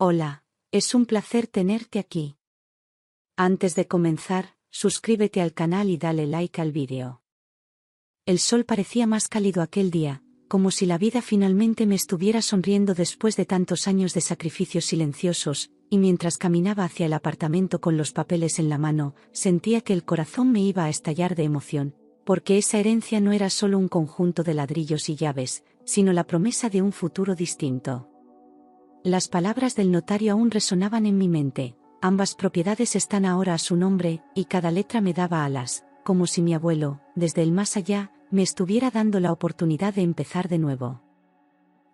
Hola, es un placer tenerte aquí. Antes de comenzar, suscríbete al canal y dale like al vídeo. El sol parecía más cálido aquel día, como si la vida finalmente me estuviera sonriendo después de tantos años de sacrificios silenciosos, y mientras caminaba hacia el apartamento con los papeles en la mano, sentía que el corazón me iba a estallar de emoción, porque esa herencia no era solo un conjunto de ladrillos y llaves, sino la promesa de un futuro distinto. Las palabras del notario aún resonaban en mi mente: ambas propiedades están ahora a su nombre, y cada letra me daba alas, como si mi abuelo, desde el más allá, me estuviera dando la oportunidad de empezar de nuevo.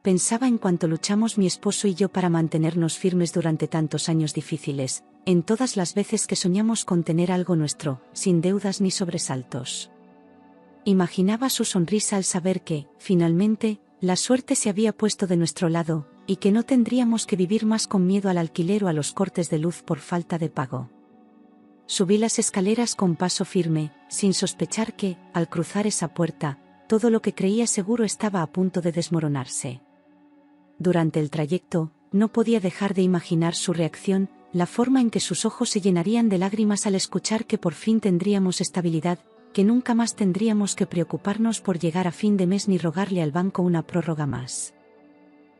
Pensaba en cuánto luchamos mi esposo y yo para mantenernos firmes durante tantos años difíciles, en todas las veces que soñamos con tener algo nuestro, sin deudas ni sobresaltos. Imaginaba su sonrisa al saber que, finalmente, la suerte se había puesto de nuestro lado, y que no tendríamos que vivir más con miedo al alquiler o a los cortes de luz por falta de pago. Subí las escaleras con paso firme, sin sospechar que, al cruzar esa puerta, todo lo que creía seguro estaba a punto de desmoronarse. Durante el trayecto, no podía dejar de imaginar su reacción, la forma en que sus ojos se llenarían de lágrimas al escuchar que por fin tendríamos estabilidad, que nunca más tendríamos que preocuparnos por llegar a fin de mes ni rogarle al banco una prórroga más.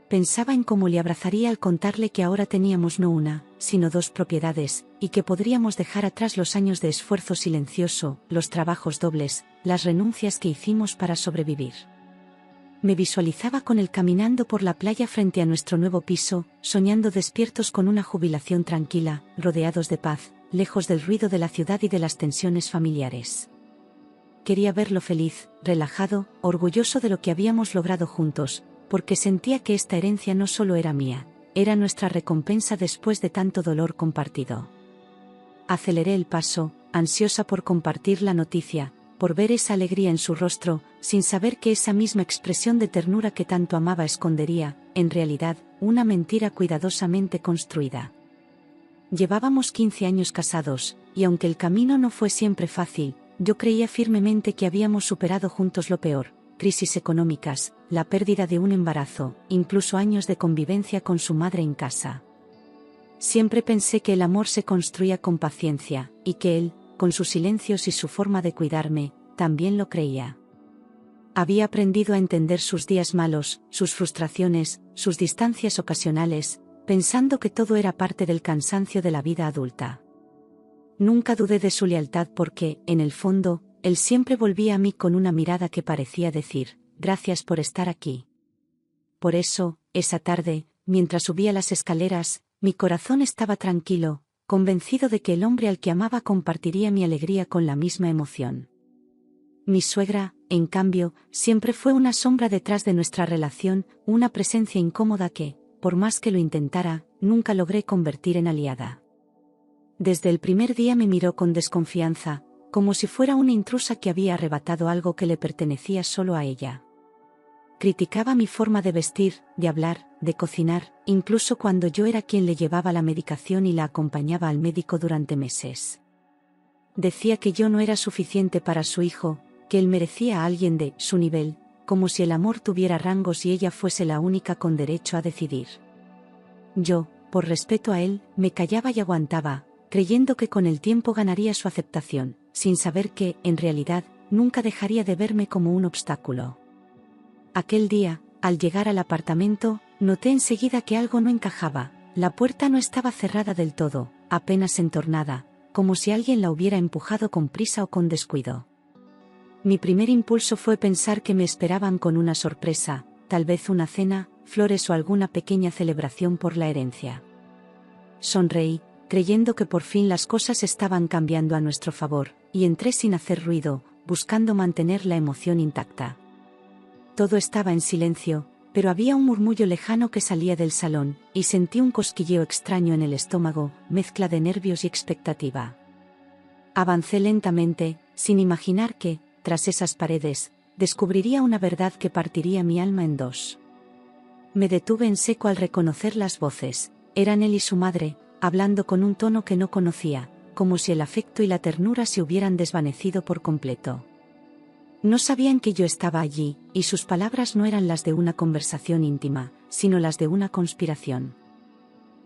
Pensaba en cómo le abrazaría al contarle que ahora teníamos no una, sino dos propiedades, y que podríamos dejar atrás los años de esfuerzo silencioso, los trabajos dobles, las renuncias que hicimos para sobrevivir. Me visualizaba con él caminando por la playa frente a nuestro nuevo piso, soñando despiertos con una jubilación tranquila, rodeados de paz, lejos del ruido de la ciudad y de las tensiones familiares. Quería verlo feliz, relajado, orgulloso de lo que habíamos logrado juntos, porque sentía que esta herencia no solo era mía, era nuestra recompensa después de tanto dolor compartido. Aceleré el paso, ansiosa por compartir la noticia, por ver esa alegría en su rostro, sin saber que esa misma expresión de ternura que tanto amaba escondería, en realidad, una mentira cuidadosamente construida. Llevábamos 15 años casados, y aunque el camino no fue siempre fácil, yo creía firmemente que habíamos superado juntos lo peor: crisis económicas, la pérdida de un embarazo, incluso años de convivencia con su madre en casa. Siempre pensé que el amor se construía con paciencia, y que él, con sus silencios y su forma de cuidarme, también lo creía. Había aprendido a entender sus días malos, sus frustraciones, sus distancias ocasionales, pensando que todo era parte del cansancio de la vida adulta. Nunca dudé de su lealtad porque, en el fondo, él siempre volvía a mí con una mirada que parecía decir: gracias por estar aquí. Por eso, esa tarde, mientras subía las escaleras, mi corazón estaba tranquilo, convencido de que el hombre al que amaba compartiría mi alegría con la misma emoción. Mi suegra, en cambio, siempre fue una sombra detrás de nuestra relación, una presencia incómoda que, por más que lo intentara, nunca logré convertir en aliada. Desde el primer día me miró con desconfianza, como si fuera una intrusa que había arrebatado algo que le pertenecía solo a ella. Criticaba mi forma de vestir, de hablar, de cocinar, incluso cuando yo era quien le llevaba la medicación y la acompañaba al médico durante meses. Decía que yo no era suficiente para su hijo, que él merecía a alguien de su nivel, como si el amor tuviera rangos y ella fuese la única con derecho a decidir. Yo, por respeto a él, me callaba y aguantaba, creyendo que con el tiempo ganaría su aceptación, sin saber que, en realidad, nunca dejaría de verme como un obstáculo. Aquel día, al llegar al apartamento, noté enseguida que algo no encajaba: la puerta no estaba cerrada del todo, apenas entornada, como si alguien la hubiera empujado con prisa o con descuido. Mi primer impulso fue pensar que me esperaban con una sorpresa, tal vez una cena, flores o alguna pequeña celebración por la herencia. Sonreí, creyendo que por fin las cosas estaban cambiando a nuestro favor, y entré sin hacer ruido, buscando mantener la emoción intacta. Todo estaba en silencio, pero había un murmullo lejano que salía del salón, y sentí un cosquilleo extraño en el estómago, mezcla de nervios y expectativa. Avancé lentamente, sin imaginar que, tras esas paredes, descubriría una verdad que partiría mi alma en dos. Me detuve en seco al reconocer las voces: eran él y su madre, hablando con un tono que no conocía, como si el afecto y la ternura se hubieran desvanecido por completo. No sabían que yo estaba allí, y sus palabras no eran las de una conversación íntima, sino las de una conspiración.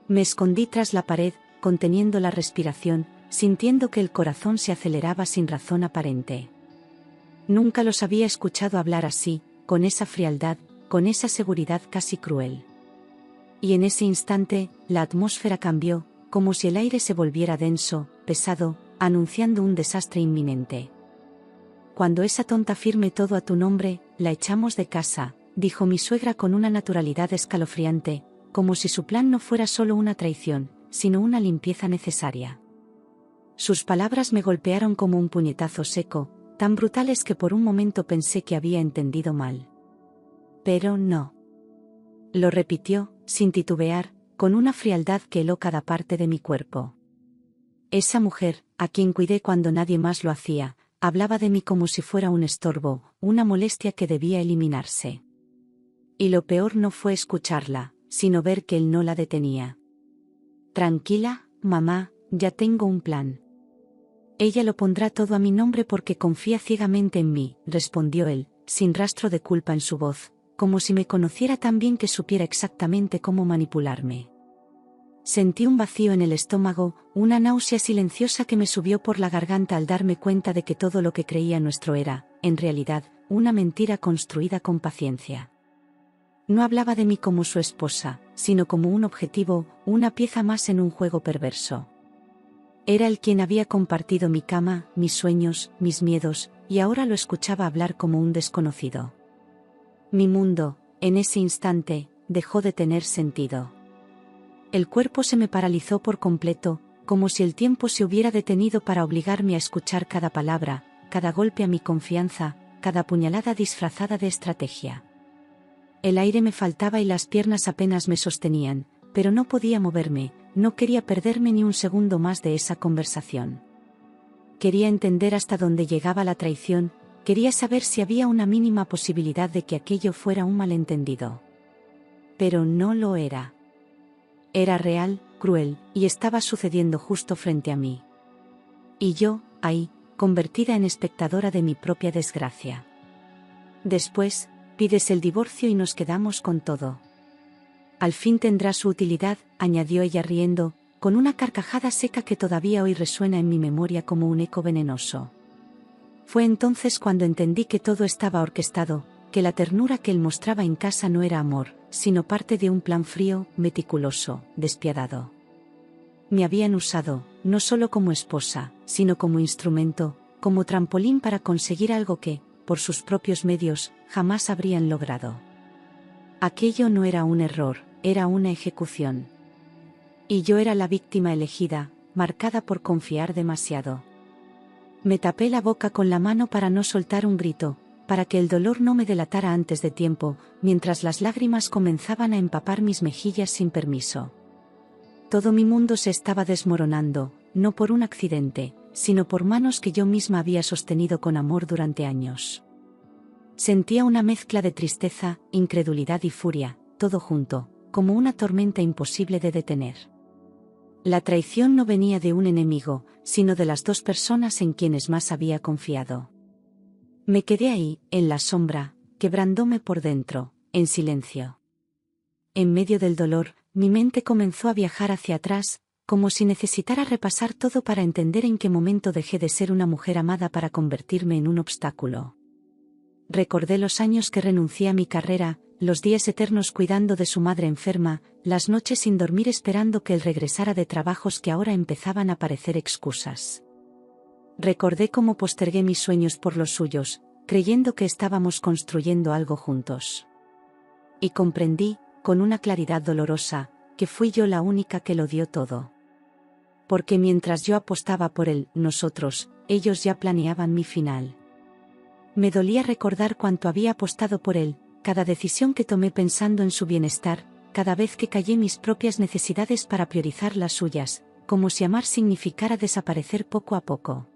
Me escondí tras la pared, conteniendo la respiración, sintiendo que el corazón se aceleraba sin razón aparente. Nunca los había escuchado hablar así, con esa frialdad, con esa seguridad casi cruel. Y en ese instante, la atmósfera cambió, como si el aire se volviera denso, pesado, anunciando un desastre inminente. Cuando esa tonta firme todo a tu nombre, la echamos de casa, dijo mi suegra con una naturalidad escalofriante, como si su plan no fuera solo una traición, sino una limpieza necesaria. Sus palabras me golpearon como un puñetazo seco, tan brutales que por un momento pensé que había entendido mal. Pero no. Lo repitió, sin titubear, con una frialdad que heló cada parte de mi cuerpo. Esa mujer, a quien cuidé cuando nadie más lo hacía, hablaba de mí como si fuera un estorbo, una molestia que debía eliminarse. Y lo peor no fue escucharla, sino ver que él no la detenía. Tranquila, mamá, ya tengo un plan. Ella lo pondrá todo a mi nombre porque confía ciegamente en mí, respondió él, sin rastro de culpa en su voz, como si me conociera tan bien que supiera exactamente cómo manipularme. Sentí un vacío en el estómago, una náusea silenciosa que me subió por la garganta al darme cuenta de que todo lo que creía nuestro era, en realidad, una mentira construida con paciencia. No hablaba de mí como su esposa, sino como un objetivo, una pieza más en un juego perverso. Era él quien había compartido mi cama, mis sueños, mis miedos, y ahora lo escuchaba hablar como un desconocido. Mi mundo, en ese instante, dejó de tener sentido. El cuerpo se me paralizó por completo, como si el tiempo se hubiera detenido para obligarme a escuchar cada palabra, cada golpe a mi confianza, cada puñalada disfrazada de estrategia. El aire me faltaba y las piernas apenas me sostenían, pero no podía moverme, no quería perderme ni un segundo más de esa conversación. Quería entender hasta dónde llegaba la traición, quería saber si había una mínima posibilidad de que aquello fuera un malentendido. Pero no lo era. Era real, cruel, y estaba sucediendo justo frente a mí. Y yo, ahí, convertida en espectadora de mi propia desgracia. Después, pides el divorcio y nos quedamos con todo. Al fin tendrá su utilidad, añadió ella riendo, con una carcajada seca que todavía hoy resuena en mi memoria como un eco venenoso. Fue entonces cuando entendí que todo estaba orquestado, que la ternura que él mostraba en casa no era amor, sino parte de un plan frío, meticuloso, despiadado. Me habían usado, no solo como esposa, sino como instrumento, como trampolín para conseguir algo que, por sus propios medios, jamás habrían logrado. Aquello no era un error, era una ejecución. Y yo era la víctima elegida, marcada por confiar demasiado. Me tapé la boca con la mano para no soltar un grito, para que el dolor no me delatara antes de tiempo, mientras las lágrimas comenzaban a empapar mis mejillas sin permiso. Todo mi mundo se estaba desmoronando, no por un accidente, sino por manos que yo misma había sostenido con amor durante años. Sentía una mezcla de tristeza, incredulidad y furia, todo junto, como una tormenta imposible de detener. La traición no venía de un enemigo, sino de las dos personas en quienes más había confiado. Me quedé ahí, en la sombra, quebrándome por dentro, en silencio. En medio del dolor, mi mente comenzó a viajar hacia atrás, como si necesitara repasar todo para entender en qué momento dejé de ser una mujer amada para convertirme en un obstáculo. Recordé los años que renuncié a mi carrera, los días eternos cuidando de su madre enferma, las noches sin dormir esperando que él regresara de trabajos que ahora empezaban a parecer excusas. Recordé cómo postergué mis sueños por los suyos, creyendo que estábamos construyendo algo juntos. Y comprendí, con una claridad dolorosa, que fui yo la única que lo dio todo. Porque mientras yo apostaba por él, nosotros, ellos ya planeaban mi final. Me dolía recordar cuánto había apostado por él, cada decisión que tomé pensando en su bienestar, cada vez que callé mis propias necesidades para priorizar las suyas, como si amar significara desaparecer poco a poco.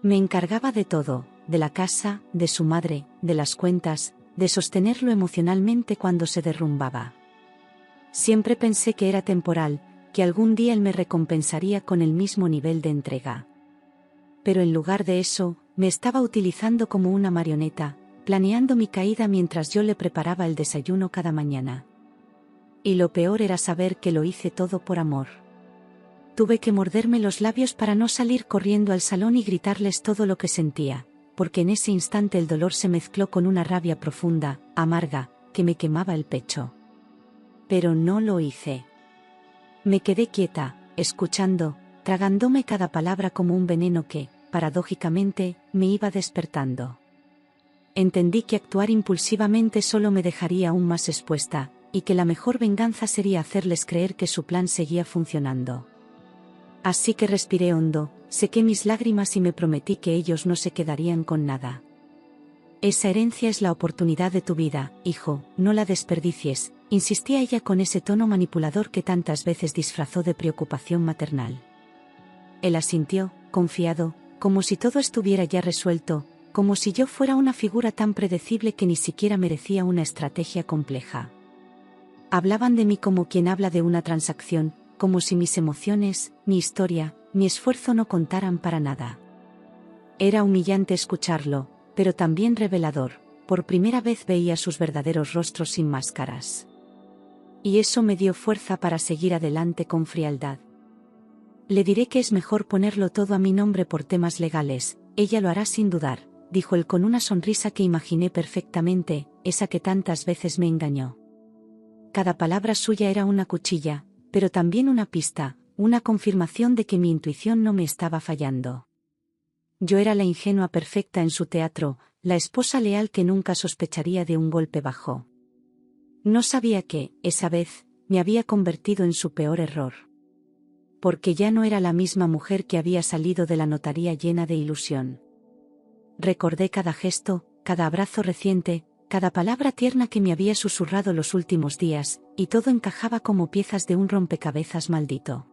Me encargaba de todo, de la casa, de su madre, de las cuentas, de sostenerlo emocionalmente cuando se derrumbaba. Siempre pensé que era temporal, que algún día él me recompensaría con el mismo nivel de entrega. Pero en lugar de eso, me estaba utilizando como una marioneta, planeando mi caída mientras yo le preparaba el desayuno cada mañana. Y lo peor era saber que lo hice todo por amor. Tuve que morderme los labios para no salir corriendo al salón y gritarles todo lo que sentía, porque en ese instante el dolor se mezcló con una rabia profunda, amarga, que me quemaba el pecho. Pero no lo hice. Me quedé quieta, escuchando, tragándome cada palabra como un veneno que, paradójicamente, me iba despertando. Entendí que actuar impulsivamente solo me dejaría aún más expuesta, y que la mejor venganza sería hacerles creer que su plan seguía funcionando. Así que respiré hondo, sequé mis lágrimas y me prometí que ellos no se quedarían con nada. Esa herencia es la oportunidad de tu vida, hijo, no la desperdicies, insistía ella con ese tono manipulador que tantas veces disfrazó de preocupación maternal. Él asintió, confiado, como si todo estuviera ya resuelto, como si yo fuera una figura tan predecible que ni siquiera merecía una estrategia compleja. Hablaban de mí como quien habla de una transacción, como si mis emociones, mi historia, mi esfuerzo no contaran para nada. Era humillante escucharlo, pero también revelador, por primera vez veía sus verdaderos rostros sin máscaras. Y eso me dio fuerza para seguir adelante con frialdad. Le diré que es mejor ponerlo todo a mi nombre por temas legales, ella lo hará sin dudar, dijo él con una sonrisa que imaginé perfectamente, esa que tantas veces me engañó. Cada palabra suya era una cuchilla, pero también una pista, una confirmación de que mi intuición no me estaba fallando. Yo era la ingenua perfecta en su teatro, la esposa leal que nunca sospecharía de un golpe bajo. No sabía que, esa vez, me había convertido en su peor error. Porque ya no era la misma mujer que había salido de la notaría llena de ilusión. Recordé cada gesto, cada abrazo reciente, cada palabra tierna que me había susurrado los últimos días, y todo encajaba como piezas de un rompecabezas maldito.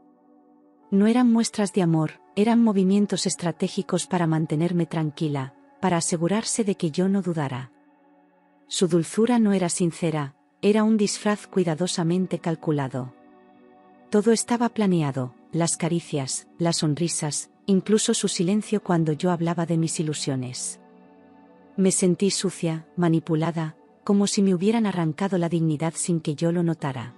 No eran muestras de amor, eran movimientos estratégicos para mantenerme tranquila, para asegurarse de que yo no dudara. Su dulzura no era sincera, era un disfraz cuidadosamente calculado. Todo estaba planeado, las caricias, las sonrisas, incluso su silencio cuando yo hablaba de mis ilusiones. Me sentí sucia, manipulada, como si me hubieran arrancado la dignidad sin que yo lo notara.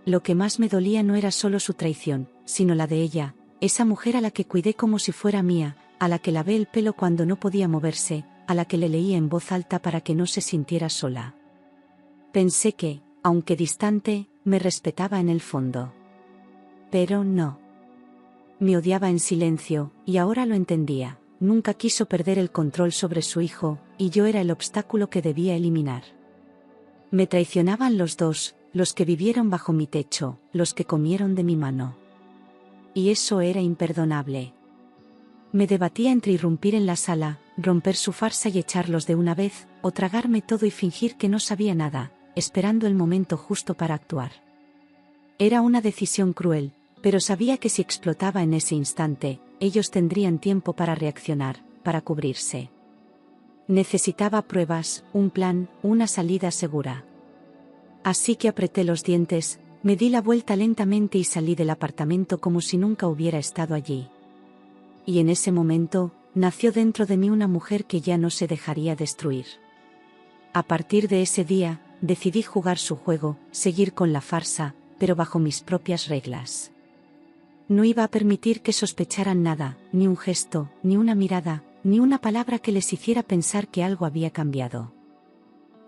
Lo que más me dolía no era solo su traición, sino la de ella, esa mujer a la que cuidé como si fuera mía, a la que lavé el pelo cuando no podía moverse, a la que le leía en voz alta para que no se sintiera sola. Pensé que, aunque distante, me respetaba en el fondo. Pero no. Me odiaba en silencio, y ahora lo entendía. Nunca quiso perder el control sobre su hijo, y yo era el obstáculo que debía eliminar. Me traicionaban los dos, los que vivieron bajo mi techo, los que comieron de mi mano. Y eso era imperdonable. Me debatía entre irrumpir en la sala, romper su farsa y echarlos de una vez, o tragarme todo y fingir que no sabía nada, esperando el momento justo para actuar. Era una decisión cruel, pero sabía que si explotaba en ese instante, ellos tendrían tiempo para reaccionar, para cubrirse. Necesitaba pruebas, un plan, una salida segura. Así que apreté los dientes, me di la vuelta lentamente y salí del apartamento como si nunca hubiera estado allí. Y en ese momento, nació dentro de mí una mujer que ya no se dejaría destruir. A partir de ese día, decidí jugar su juego, seguir con la farsa, pero bajo mis propias reglas. No iba a permitir que sospecharan nada, ni un gesto, ni una mirada, ni una palabra que les hiciera pensar que algo había cambiado.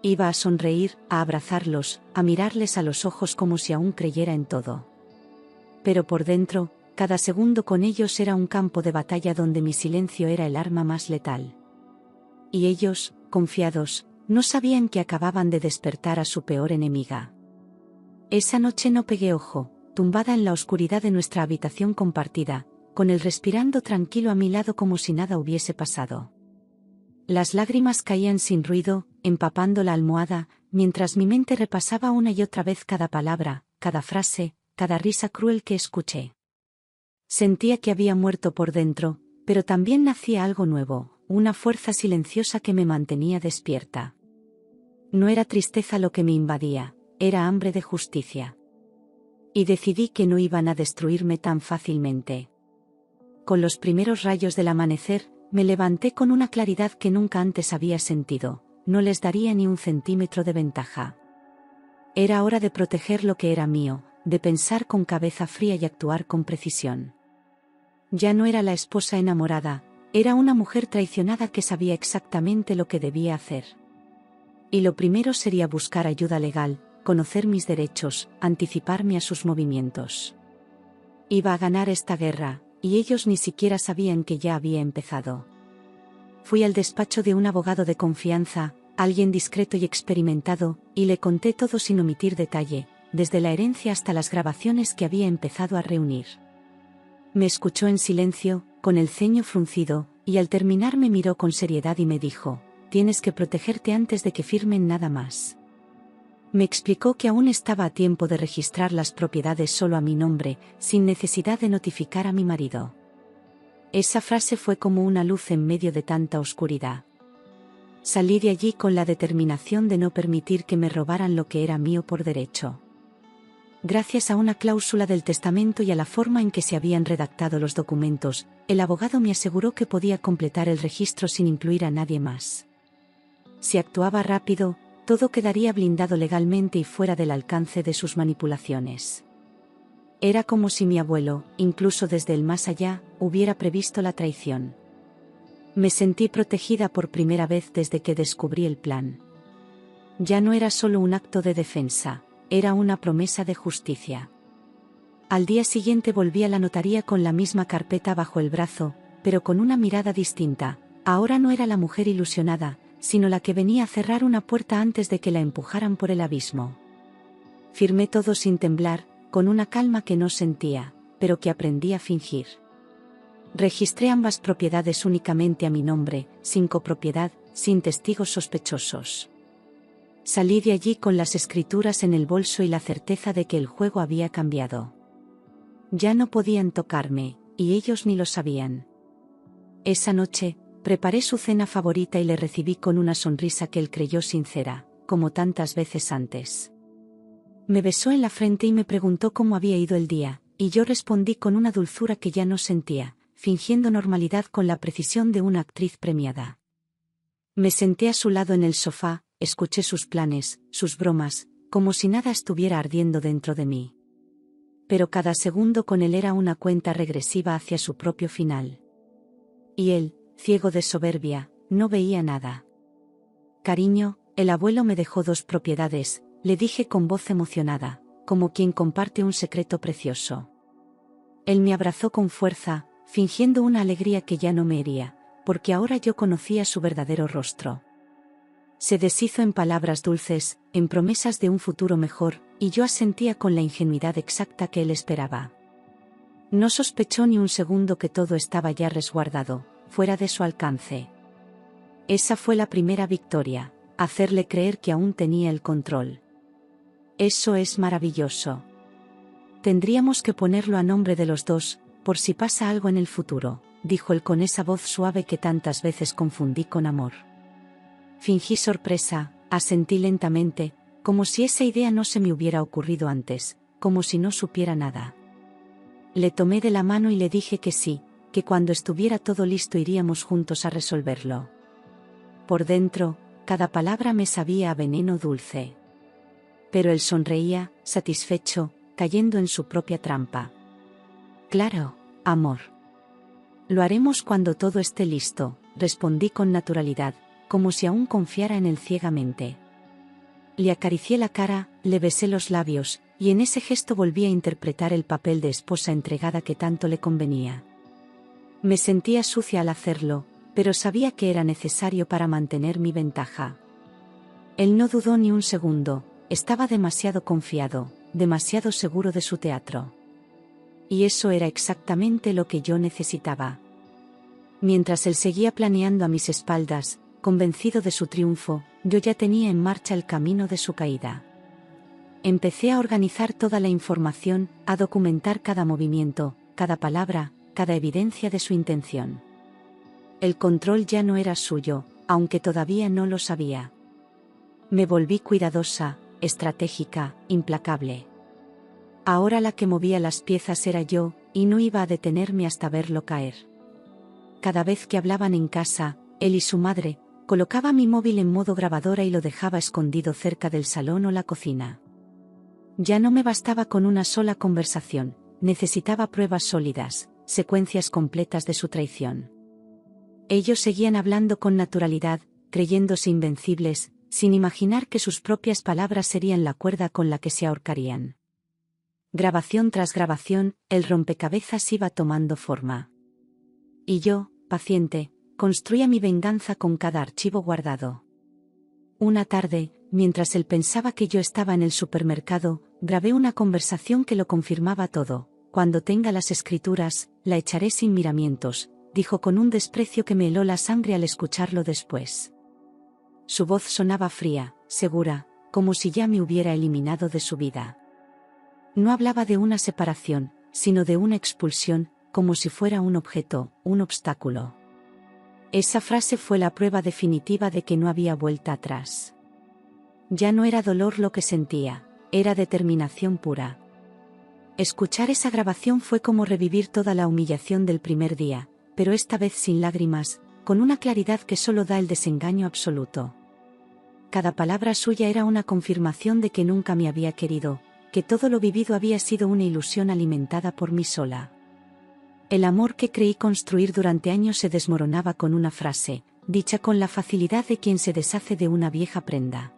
Iba a sonreír, a abrazarlos, a mirarles a los ojos como si aún creyera en todo. Pero por dentro, cada segundo con ellos era un campo de batalla donde mi silencio era el arma más letal. Y ellos, confiados, no sabían que acababan de despertar a su peor enemiga. Esa noche no pegué ojo, tumbada en la oscuridad de nuestra habitación compartida, con él respirando tranquilo a mi lado como si nada hubiese pasado. Las lágrimas caían sin ruido, empapando la almohada, mientras mi mente repasaba una y otra vez cada palabra, cada frase, cada risa cruel que escuché. Sentía que había muerto por dentro, pero también nacía algo nuevo, una fuerza silenciosa que me mantenía despierta. No era tristeza lo que me invadía, era hambre de justicia. Y decidí que no iban a destruirme tan fácilmente. Con los primeros rayos del amanecer, me levanté con una claridad que nunca antes había sentido, no les daría ni un centímetro de ventaja. Era hora de proteger lo que era mío, de pensar con cabeza fría y actuar con precisión. Ya no era la esposa enamorada, era una mujer traicionada que sabía exactamente lo que debía hacer. Y lo primero sería buscar ayuda legal, conocer mis derechos, anticiparme a sus movimientos. Iba a ganar esta guerra, y ellos ni siquiera sabían que ya había empezado. Fui al despacho de un abogado de confianza, alguien discreto y experimentado, y le conté todo sin omitir detalle, desde la herencia hasta las grabaciones que había empezado a reunir. Me escuchó en silencio, con el ceño fruncido, y al terminar me miró con seriedad y me dijo: «Tienes que protegerte antes de que firmen nada más». Me explicó que aún estaba a tiempo de registrar las propiedades solo a mi nombre, sin necesidad de notificar a mi marido. Esa frase fue como una luz en medio de tanta oscuridad. Salí de allí con la determinación de no permitir que me robaran lo que era mío por derecho. Gracias a una cláusula del testamento y a la forma en que se habían redactado los documentos, el abogado me aseguró que podía completar el registro sin incluir a nadie más. Si actuaba rápido, todo quedaría blindado legalmente y fuera del alcance de sus manipulaciones. Era como si mi abuelo, incluso desde el más allá, hubiera previsto la traición. Me sentí protegida por primera vez desde que descubrí el plan. Ya no era solo un acto de defensa, era una promesa de justicia. Al día siguiente volví a la notaría con la misma carpeta bajo el brazo, pero con una mirada distinta. Ahora no era la mujer ilusionada, sino la que venía a cerrar una puerta antes de que la empujaran por el abismo. Firmé todo sin temblar, con una calma que no sentía, pero que aprendí a fingir. Registré ambas propiedades únicamente a mi nombre, sin copropiedad, sin testigos sospechosos. Salí de allí con las escrituras en el bolso y la certeza de que el juego había cambiado. Ya no podían tocarme, y ellos ni lo sabían. Esa noche, preparé su cena favorita y le recibí con una sonrisa que él creyó sincera, como tantas veces antes. Me besó en la frente y me preguntó cómo había ido el día, y yo respondí con una dulzura que ya no sentía, fingiendo normalidad con la precisión de una actriz premiada. Me senté a su lado en el sofá, escuché sus planes, sus bromas, como si nada estuviera ardiendo dentro de mí. Pero cada segundo con él era una cuenta regresiva hacia su propio final. Y él, ciego de soberbia, no veía nada. «Cariño, el abuelo me dejó 2 propiedades», le dije con voz emocionada, como quien comparte un secreto precioso. Él me abrazó con fuerza, fingiendo una alegría que ya no me hería, porque ahora yo conocía su verdadero rostro. Se deshizo en palabras dulces, en promesas de un futuro mejor, y yo asentía con la ingenuidad exacta que él esperaba. No sospechó ni un segundo que todo estaba ya resguardado, fuera de su alcance. Esa fue la primera victoria, hacerle creer que aún tenía el control. Eso es maravilloso. Tendríamos que ponerlo a nombre de los dos, por si pasa algo en el futuro, dijo él con esa voz suave que tantas veces confundí con amor. Fingí sorpresa, asentí lentamente, como si esa idea no se me hubiera ocurrido antes, como si no supiera nada. Le tomé de la mano y le dije que sí, que cuando estuviera todo listo iríamos juntos a resolverlo. Por dentro, cada palabra me sabía a veneno dulce. Pero él sonreía, satisfecho, cayendo en su propia trampa. «Claro, amor. Lo haremos cuando todo esté listo», respondí con naturalidad, como si aún confiara en él ciegamente. Le acaricié la cara, le besé los labios, y en ese gesto volví a interpretar el papel de esposa entregada que tanto le convenía. Me sentía sucia al hacerlo, pero sabía que era necesario para mantener mi ventaja. Él no dudó ni un segundo, estaba demasiado confiado, demasiado seguro de su teatro. Y eso era exactamente lo que yo necesitaba. Mientras él seguía planeando a mis espaldas, convencido de su triunfo, yo ya tenía en marcha el camino de su caída. Empecé a organizar toda la información, a documentar cada movimiento, cada palabra, cada evidencia de su intención. El control ya no era suyo, aunque todavía no lo sabía. Me volví cuidadosa, estratégica, implacable. Ahora la que movía las piezas era yo, y no iba a detenerme hasta verlo caer. Cada vez que hablaban en casa, él y su madre, colocaba mi móvil en modo grabadora y lo dejaba escondido cerca del salón o la cocina. Ya no me bastaba con una sola conversación, necesitaba pruebas sólidas, secuencias completas de su traición. Ellos seguían hablando con naturalidad, creyéndose invencibles, sin imaginar que sus propias palabras serían la cuerda con la que se ahorcarían. Grabación tras grabación, el rompecabezas iba tomando forma. Y yo, paciente, construía mi venganza con cada archivo guardado. Una tarde, mientras él pensaba que yo estaba en el supermercado, grabé una conversación que lo confirmaba todo. Cuando tenga las escrituras, la echaré sin miramientos, dijo con un desprecio que me heló la sangre al escucharlo después. Su voz sonaba fría, segura, como si ya me hubiera eliminado de su vida. No hablaba de una separación, sino de una expulsión, como si fuera un objeto, un obstáculo. Esa frase fue la prueba definitiva de que no había vuelta atrás. Ya no era dolor lo que sentía, era determinación pura. Escuchar esa grabación fue como revivir toda la humillación del primer día, pero esta vez sin lágrimas, con una claridad que solo da el desengaño absoluto. Cada palabra suya era una confirmación de que nunca me había querido, que todo lo vivido había sido una ilusión alimentada por mí sola. El amor que creí construir durante años se desmoronaba con una frase, dicha con la facilidad de quien se deshace de una vieja prenda.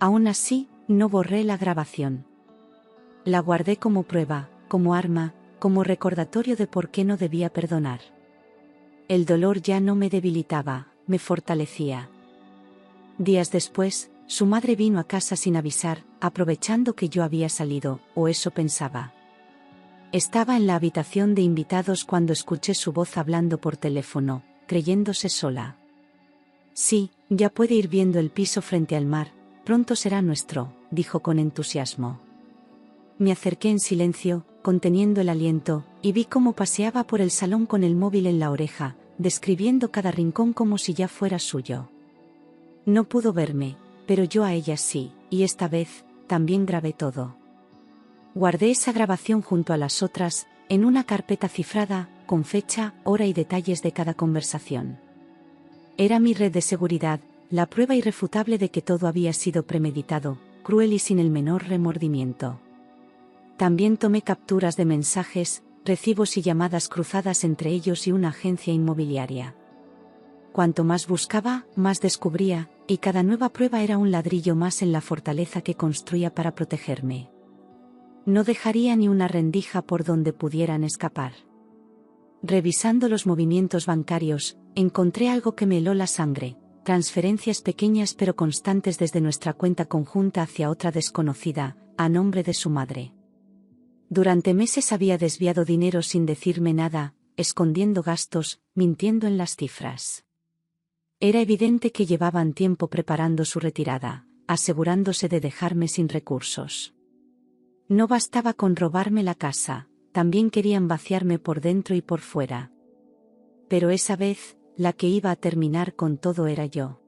Aún así, no borré la grabación. La guardé como prueba, como arma, como recordatorio de por qué no debía perdonar. El dolor ya no me debilitaba, me fortalecía. Días después, su madre vino a casa sin avisar, aprovechando que yo había salido, o eso pensaba. Estaba en la habitación de invitados cuando escuché su voz hablando por teléfono, creyéndose sola. Sí, ya puede ir viendo el piso frente al mar, pronto será nuestro, dijo con entusiasmo. Me acerqué en silencio, conteniendo el aliento, y vi cómo paseaba por el salón con el móvil en la oreja, describiendo cada rincón como si ya fuera suyo. No pudo verme, pero yo a ella sí, y esta vez, también grabé todo. Guardé esa grabación junto a las otras, en una carpeta cifrada, con fecha, hora y detalles de cada conversación. Era mi red de seguridad, la prueba irrefutable de que todo había sido premeditado, cruel y sin el menor remordimiento. También tomé capturas de mensajes, recibos y llamadas cruzadas entre ellos y una agencia inmobiliaria. Cuanto más buscaba, más descubría, y cada nueva prueba era un ladrillo más en la fortaleza que construía para protegerme. No dejaría ni una rendija por donde pudieran escapar. Revisando los movimientos bancarios, encontré algo que me heló la sangre, transferencias pequeñas pero constantes desde nuestra cuenta conjunta hacia otra desconocida, a nombre de su madre. Durante meses había desviado dinero sin decirme nada, escondiendo gastos, mintiendo en las cifras. Era evidente que llevaban tiempo preparando su retirada, asegurándose de dejarme sin recursos. No bastaba con robarme la casa, también querían vaciarme por dentro y por fuera. Pero esa vez, la que iba a terminar con todo era yo.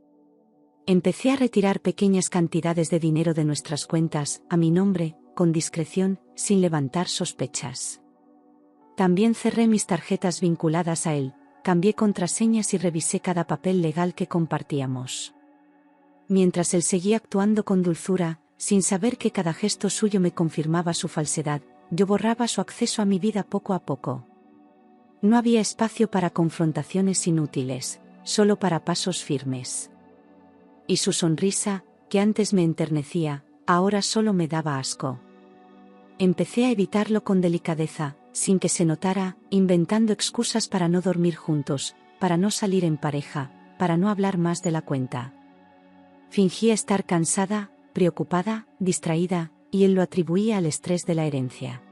Empecé a retirar pequeñas cantidades de dinero de nuestras cuentas, a mi nombre, con discreción, sin levantar sospechas. También cerré mis tarjetas vinculadas a él, cambié contraseñas y revisé cada papel legal que compartíamos. Mientras él seguía actuando con dulzura, sin saber que cada gesto suyo me confirmaba su falsedad, yo borraba su acceso a mi vida poco a poco. No había espacio para confrontaciones inútiles, solo para pasos firmes. Y su sonrisa, que antes me enternecía, ahora solo me daba asco. Empecé a evitarlo con delicadeza, sin que se notara, inventando excusas para no dormir juntos, para no salir en pareja, para no hablar más de la cuenta. Fingía estar cansada, preocupada, distraída, y él lo atribuía al estrés de la herencia.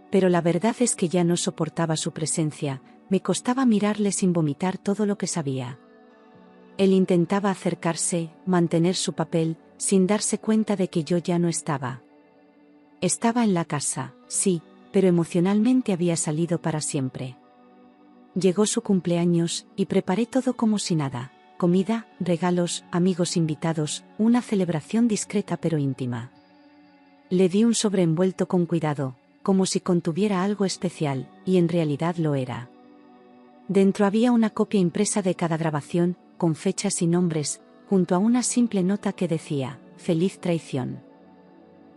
Pero la verdad es que ya no soportaba su presencia, me costaba mirarle sin vomitar todo lo que sabía. Él intentaba acercarse, mantener su papel, sin darse cuenta de que yo ya no estaba. Estaba en la casa, sí, pero emocionalmente había salido para siempre. Llegó su cumpleaños, y preparé todo como si nada: comida, regalos, amigos invitados, una celebración discreta pero íntima. Le di un sobre envuelto con cuidado, como si contuviera algo especial, y en realidad lo era. Dentro había una copia impresa de cada grabación, con fechas y nombres, junto a una simple nota que decía: «Feliz traición».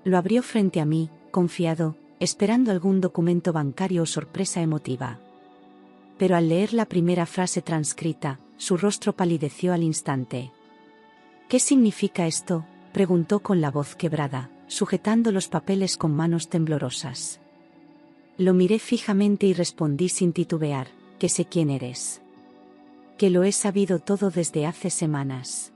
Lo abrió frente a mí, confiado, esperando algún documento bancario o sorpresa emotiva. Pero al leer la primera frase transcrita, su rostro palideció al instante. «¿Qué significa esto?», preguntó con la voz quebrada, sujetando los papeles con manos temblorosas. Lo miré fijamente y respondí sin titubear: «Que sé quién eres. Que lo he sabido todo desde hace semanas».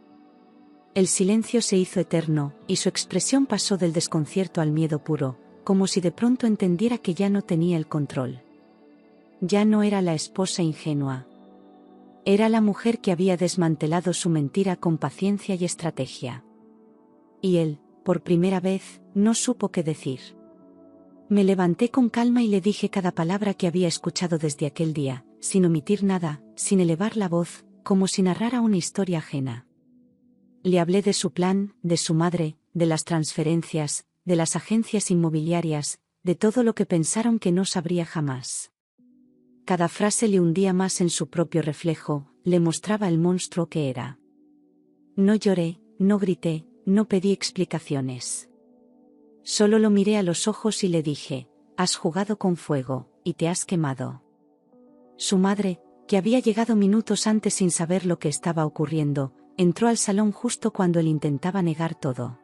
El silencio se hizo eterno, y su expresión pasó del desconcierto al miedo puro, como si de pronto entendiera que ya no tenía el control. Ya no era la esposa ingenua. Era la mujer que había desmantelado su mentira con paciencia y estrategia. Y él, por primera vez, no supo qué decir. Me levanté con calma y le dije cada palabra que había escuchado desde aquel día, sin omitir nada, sin elevar la voz, como si narrara una historia ajena. Le hablé de su plan, de su madre, de las transferencias, de las agencias inmobiliarias, de todo lo que pensaron que no sabría jamás. Cada frase le hundía más en su propio reflejo, le mostraba el monstruo que era. No lloré, no grité, no pedí explicaciones. Solo lo miré a los ojos y le dije: «Has jugado con fuego, y te has quemado». Su madre, que había llegado minutos antes sin saber lo que estaba ocurriendo, entró al salón justo cuando él intentaba negar todo.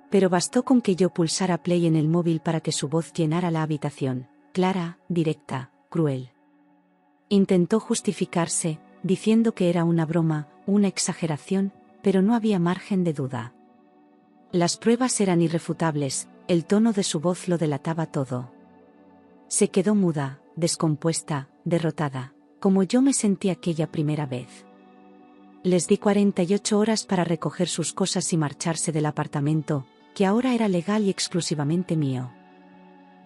Pero bastó con que yo pulsara play en el móvil para que su voz llenara la habitación, clara, directa, cruel. Intentó justificarse, diciendo que era una broma, una exageración, pero no había margen de duda. Las pruebas eran irrefutables, el tono de su voz lo delataba todo. Se quedó muda, descompuesta, derrotada, como yo me sentí aquella primera vez. Les di 48 horas para recoger sus cosas y marcharse del apartamento, que ahora era legal y exclusivamente mío.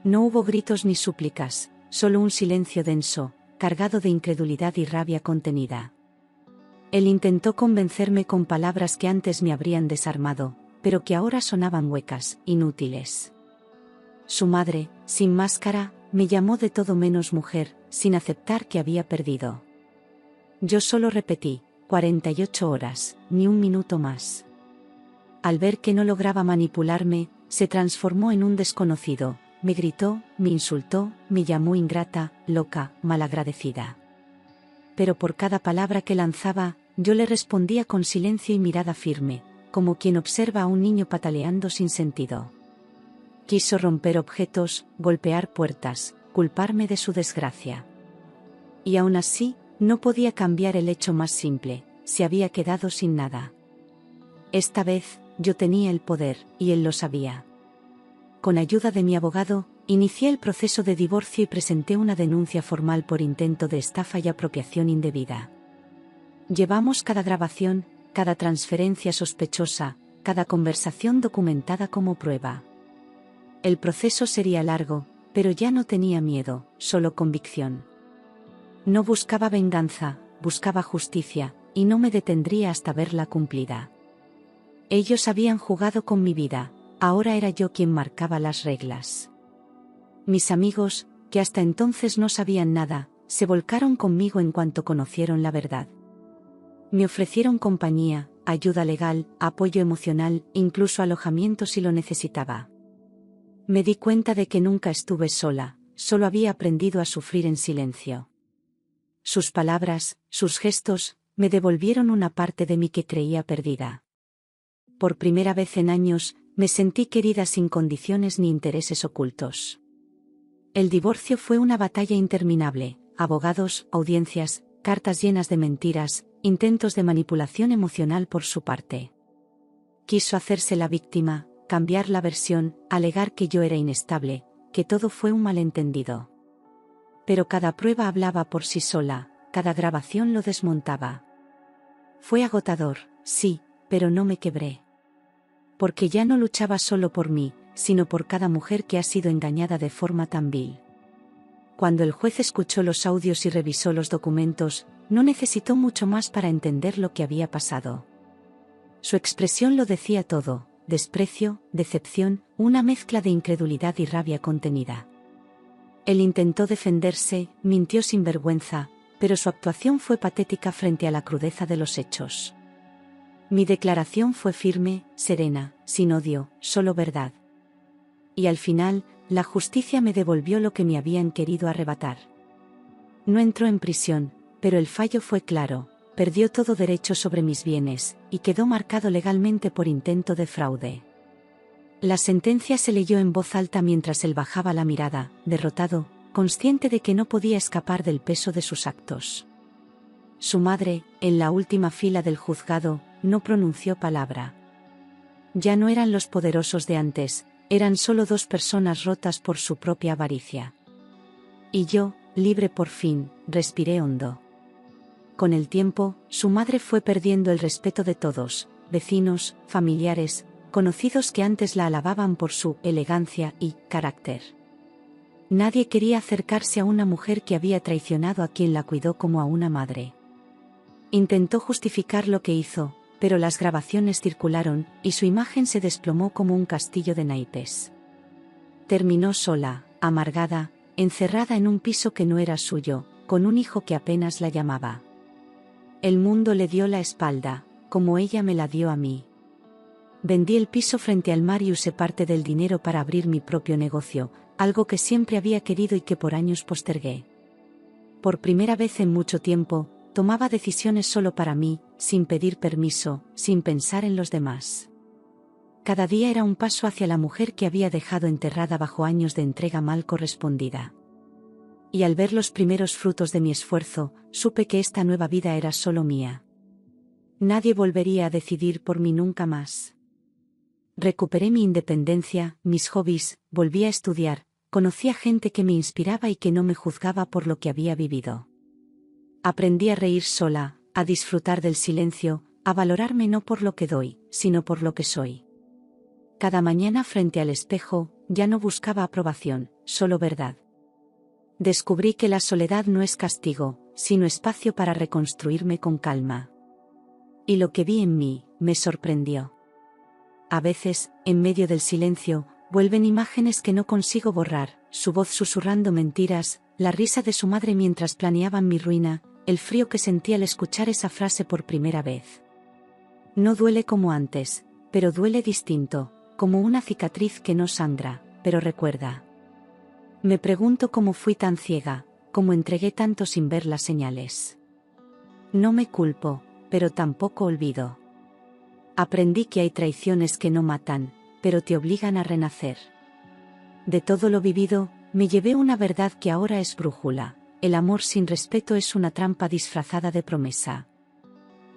No hubo gritos ni súplicas, solo un silencio denso, cargado de incredulidad y rabia contenida. Él intentó convencerme con palabras que antes me habrían desarmado, pero que ahora sonaban huecas, inútiles. Su madre, sin máscara, me llamó de todo menos mujer, sin aceptar que había perdido. Yo solo repetí: 48 horas, ni un minuto más. Al ver que no lograba manipularme, se transformó en un desconocido, me gritó, me insultó, me llamó ingrata, loca, malagradecida. Pero por cada palabra que lanzaba, yo le respondía con silencio y mirada firme, como quien observa a un niño pataleando sin sentido. Quiso romper objetos, golpear puertas, culparme de su desgracia. Y aún así, no podía cambiar el hecho más simple: se había quedado sin nada. Esta vez, yo tenía el poder, y él lo sabía. Con ayuda de mi abogado, inicié el proceso de divorcio y presenté una denuncia formal por intento de estafa y apropiación indebida. Llevamos cada grabación, cada transferencia sospechosa, cada conversación documentada como prueba. El proceso sería largo, pero ya no tenía miedo, solo convicción. No buscaba venganza, buscaba justicia, y no me detendría hasta verla cumplida. Ellos habían jugado con mi vida, ahora era yo quien marcaba las reglas. Mis amigos, que hasta entonces no sabían nada, se volcaron conmigo en cuanto conocieron la verdad. Me ofrecieron compañía, ayuda legal, apoyo emocional, incluso alojamiento si lo necesitaba. Me di cuenta de que nunca estuve sola, solo había aprendido a sufrir en silencio. Sus palabras, sus gestos, me devolvieron una parte de mí que creía perdida. Por primera vez en años, me sentí querida sin condiciones ni intereses ocultos. El divorcio fue una batalla interminable: abogados, audiencias, cartas llenas de mentiras, intentos de manipulación emocional por su parte. Quiso hacerse la víctima, cambiar la versión, alegar que yo era inestable, que todo fue un malentendido. Pero cada prueba hablaba por sí sola, cada grabación lo desmontaba. Fue agotador, sí, pero no me quebré. Porque ya no luchaba solo por mí, sino por cada mujer que ha sido engañada de forma tan vil. Cuando el juez escuchó los audios y revisó los documentos, no necesitó mucho más para entender lo que había pasado. Su expresión lo decía todo: desprecio, decepción, una mezcla de incredulidad y rabia contenida. Él intentó defenderse, mintió sin vergüenza, pero su actuación fue patética frente a la crudeza de los hechos. Mi declaración fue firme, serena, sin odio, solo verdad. Y al final, la justicia me devolvió lo que me habían querido arrebatar. No entró en prisión, pero el fallo fue claro: perdió todo derecho sobre mis bienes, y quedó marcado legalmente por intento de fraude. La sentencia se leyó en voz alta mientras él bajaba la mirada, derrotado, consciente de que no podía escapar del peso de sus actos. Su madre, en la última fila del juzgado, no pronunció palabra. Ya no eran los poderosos de antes, eran solo dos personas rotas por su propia avaricia. Y yo, libre por fin, respiré hondo. Con el tiempo, su madre fue perdiendo el respeto de todos: vecinos, familiares, conocidos que antes la alababan por su elegancia y carácter. Nadie quería acercarse a una mujer que había traicionado a quien la cuidó como a una madre. Intentó justificar lo que hizo, pero las grabaciones circularon, y su imagen se desplomó como un castillo de naipes. Terminó sola, amargada, encerrada en un piso que no era suyo, con un hijo que apenas la llamaba. El mundo le dio la espalda, como ella me la dio a mí. Vendí el piso frente al mar y usé parte del dinero para abrir mi propio negocio, algo que siempre había querido y que por años postergué. Por primera vez en mucho tiempo, tomaba decisiones solo para mí, sin pedir permiso, sin pensar en los demás. Cada día era un paso hacia la mujer que había dejado enterrada bajo años de entrega mal correspondida. Y al ver los primeros frutos de mi esfuerzo, supe que esta nueva vida era solo mía. Nadie volvería a decidir por mí nunca más. Recuperé mi independencia, mis hobbies, volví a estudiar, conocí a gente que me inspiraba y que no me juzgaba por lo que había vivido. Aprendí a reír sola, a disfrutar del silencio, a valorarme no por lo que doy, sino por lo que soy. Cada mañana frente al espejo, ya no buscaba aprobación, solo verdad. Descubrí que la soledad no es castigo, sino espacio para reconstruirme con calma. Y lo que vi en mí, me sorprendió. A veces, en medio del silencio, vuelven imágenes que no consigo borrar: su voz susurrando mentiras, la risa de su madre mientras planeaban mi ruina, el frío que sentí al escuchar esa frase por primera vez. No duele como antes, pero duele distinto, como una cicatriz que no sangra, pero recuerda. Me pregunto cómo fui tan ciega, cómo entregué tanto sin ver las señales. No me culpo, pero tampoco olvido. Aprendí que hay traiciones que no matan, pero te obligan a renacer. De todo lo vivido, me llevé una verdad que ahora es brújula: el amor sin respeto es una trampa disfrazada de promesa.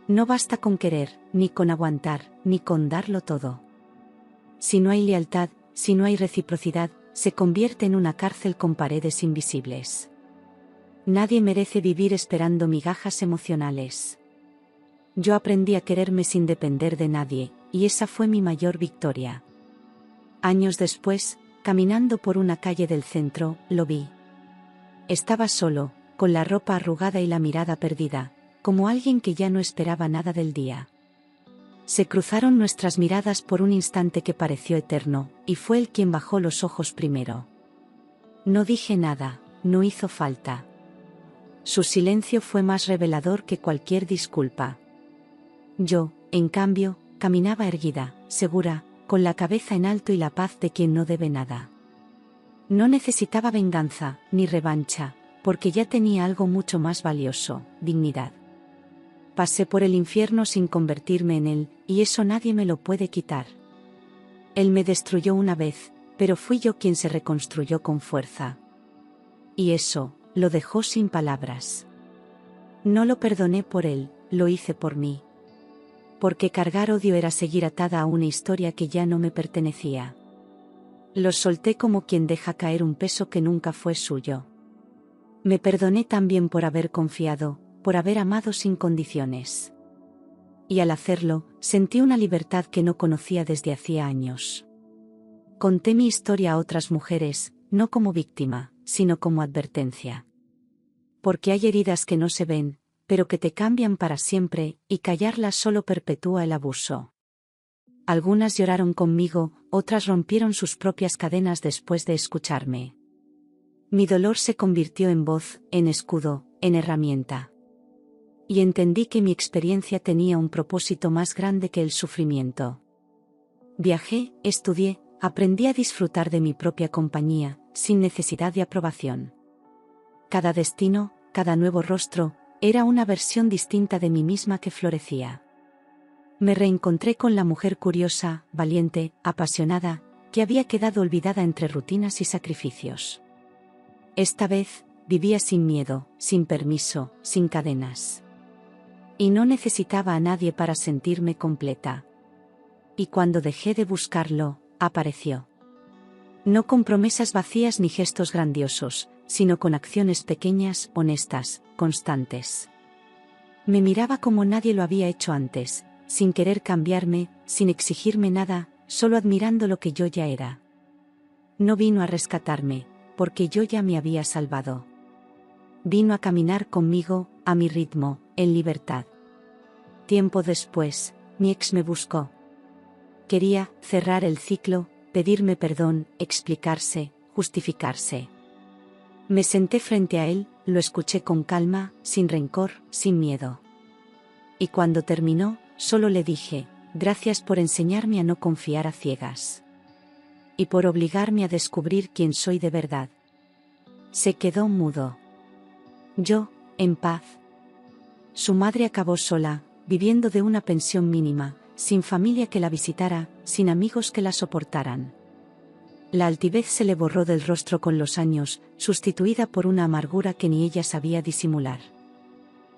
No basta con querer, ni con aguantar, ni con darlo todo. Si no hay lealtad, si no hay reciprocidad, se convierte en una cárcel con paredes invisibles. Nadie merece vivir esperando migajas emocionales. Yo aprendí a quererme sin depender de nadie, y esa fue mi mayor victoria. Años después, caminando por una calle del centro, lo vi. Estaba solo, con la ropa arrugada y la mirada perdida, como alguien que ya no esperaba nada del día. Se cruzaron nuestras miradas por un instante que pareció eterno, y fue él quien bajó los ojos primero. No dije nada, no hizo falta. Su silencio fue más revelador que cualquier disculpa. Yo, en cambio, caminaba erguida, segura, con la cabeza en alto y la paz de quien no debe nada. No necesitaba venganza, ni revancha, porque ya tenía algo mucho más valioso: dignidad. Pasé por el infierno sin convertirme en él, y eso nadie me lo puede quitar. Él me destruyó una vez, pero fui yo quien se reconstruyó con fuerza. Y eso, lo dejó sin palabras. No lo perdoné por él, lo hice por mí. Porque cargar odio era seguir atada a una historia que ya no me pertenecía. Los solté como quien deja caer un peso que nunca fue suyo. Me perdoné también por haber confiado, por haber amado sin condiciones. Y al hacerlo, sentí una libertad que no conocía desde hacía años. Conté mi historia a otras mujeres, no como víctima, sino como advertencia. Porque hay heridas que no se ven, pero que te cambian para siempre, y callarlas solo perpetúa el abuso. Algunas lloraron conmigo, otras rompieron sus propias cadenas después de escucharme. Mi dolor se convirtió en voz, en escudo, en herramienta. Y entendí que mi experiencia tenía un propósito más grande que el sufrimiento. Viajé, estudié, aprendí a disfrutar de mi propia compañía, sin necesidad de aprobación. Cada destino, cada nuevo rostro, era una versión distinta de mí misma que florecía. Me reencontré con la mujer curiosa, valiente, apasionada, que había quedado olvidada entre rutinas y sacrificios. Esta vez, vivía sin miedo, sin permiso, sin cadenas. Y no necesitaba a nadie para sentirme completa. Y cuando dejé de buscarlo, apareció. No con promesas vacías ni gestos grandiosos, sino con acciones pequeñas, honestas, constantes. Me miraba como nadie lo había hecho antes, sin querer cambiarme, sin exigirme nada, solo admirando lo que yo ya era. No vino a rescatarme, porque yo ya me había salvado. Vino a caminar conmigo, a mi ritmo, en libertad. Tiempo después, mi ex me buscó. Quería cerrar el ciclo, pedirme perdón, explicarse, justificarse. Me senté frente a él, lo escuché con calma, sin rencor, sin miedo. Y cuando terminó, solo le dije, gracias por enseñarme a no confiar a ciegas. Y por obligarme a descubrir quién soy de verdad. Se quedó mudo. Yo, en paz. Su madre acabó sola, viviendo de una pensión mínima, sin familia que la visitara, sin amigos que la soportaran. La altivez se le borró del rostro con los años, sustituida por una amargura que ni ella sabía disimular.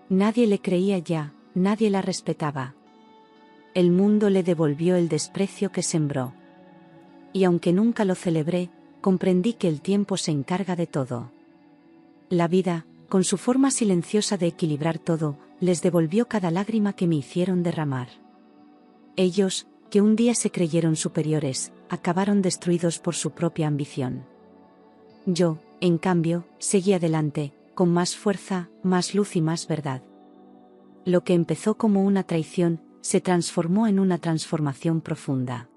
Nadie le creía ya, nadie la respetaba. El mundo le devolvió el desprecio que sembró. Y aunque nunca lo celebré, comprendí que el tiempo se encarga de todo. La vida, con su forma silenciosa de equilibrar todo, les devolvió cada lágrima que me hicieron derramar. Ellos, que un día se creyeron superiores, acabaron destruidos por su propia ambición. Yo, en cambio, seguí adelante, con más fuerza, más luz y más verdad. Lo que empezó como una traición, se transformó en una transformación profunda.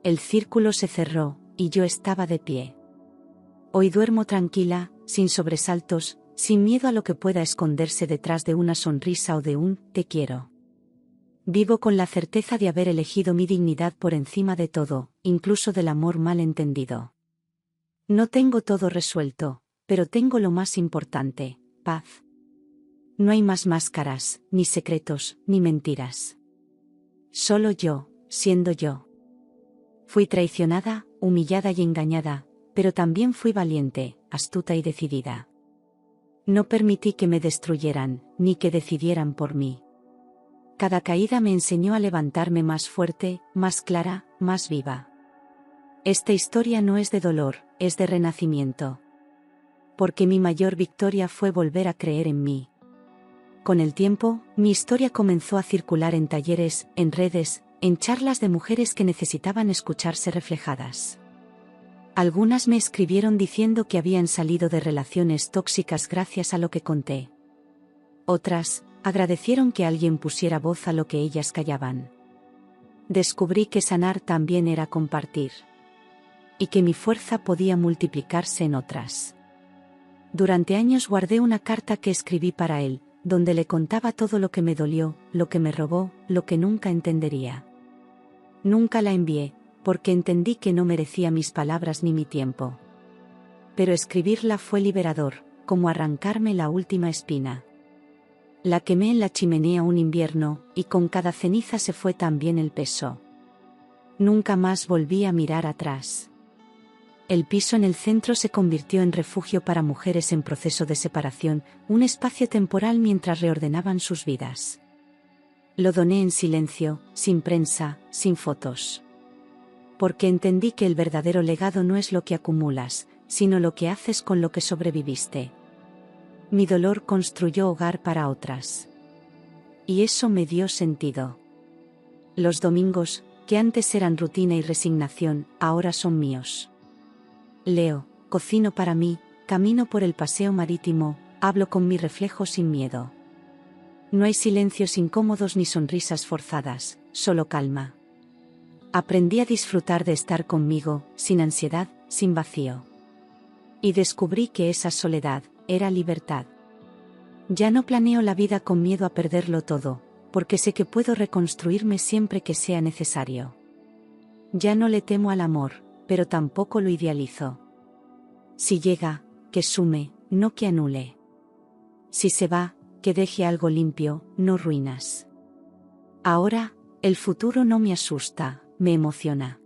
El círculo se cerró, y yo estaba de pie. Hoy duermo tranquila, sin sobresaltos, sin miedo a lo que pueda esconderse detrás de una sonrisa o de un «te quiero». Vivo con la certeza de haber elegido mi dignidad por encima de todo, incluso del amor mal entendido. No tengo todo resuelto, pero tengo lo más importante, paz. No hay más máscaras, ni secretos, ni mentiras. Solo yo, siendo yo. Fui traicionada, humillada y engañada, pero también fui valiente, astuta y decidida. No permití que me destruyeran, ni que decidieran por mí. Cada caída me enseñó a levantarme más fuerte, más clara, más viva. Esta historia no es de dolor, es de renacimiento. Porque mi mayor victoria fue volver a creer en mí. Con el tiempo, mi historia comenzó a circular en talleres, en redes, en charlas de mujeres que necesitaban escucharse reflejadas. Algunas me escribieron diciendo que habían salido de relaciones tóxicas gracias a lo que conté. Otras, agradecieron que alguien pusiera voz a lo que ellas callaban. Descubrí que sanar también era compartir. Y que mi fuerza podía multiplicarse en otras. Durante años guardé una carta que escribí para él, donde le contaba todo lo que me dolió, lo que me robó, lo que nunca entendería. Nunca la envié, porque entendí que no merecía mis palabras ni mi tiempo. Pero escribirla fue liberador, como arrancarme la última espina. La quemé en la chimenea un invierno, y con cada ceniza se fue también el peso. Nunca más volví a mirar atrás. El piso en el centro se convirtió en refugio para mujeres en proceso de separación, un espacio temporal mientras reordenaban sus vidas. Lo doné en silencio, sin prensa, sin fotos. Porque entendí que el verdadero legado no es lo que acumulas, sino lo que haces con lo que sobreviviste. Mi dolor construyó hogar para otras. Y eso me dio sentido. Los domingos, que antes eran rutina y resignación, ahora son míos. Leo, cocino para mí, camino por el paseo marítimo, hablo con mi reflejo sin miedo. No hay silencios incómodos ni sonrisas forzadas, solo calma. Aprendí a disfrutar de estar conmigo, sin ansiedad, sin vacío. Y descubrí que esa soledad era libertad. Ya no planeo la vida con miedo a perderlo todo, porque sé que puedo reconstruirme siempre que sea necesario. Ya no le temo al amor, pero tampoco lo idealizo. Si llega, que sume, no que anule. Si se va, que deje algo limpio, no ruinas. Ahora, el futuro no me asusta, me emociona.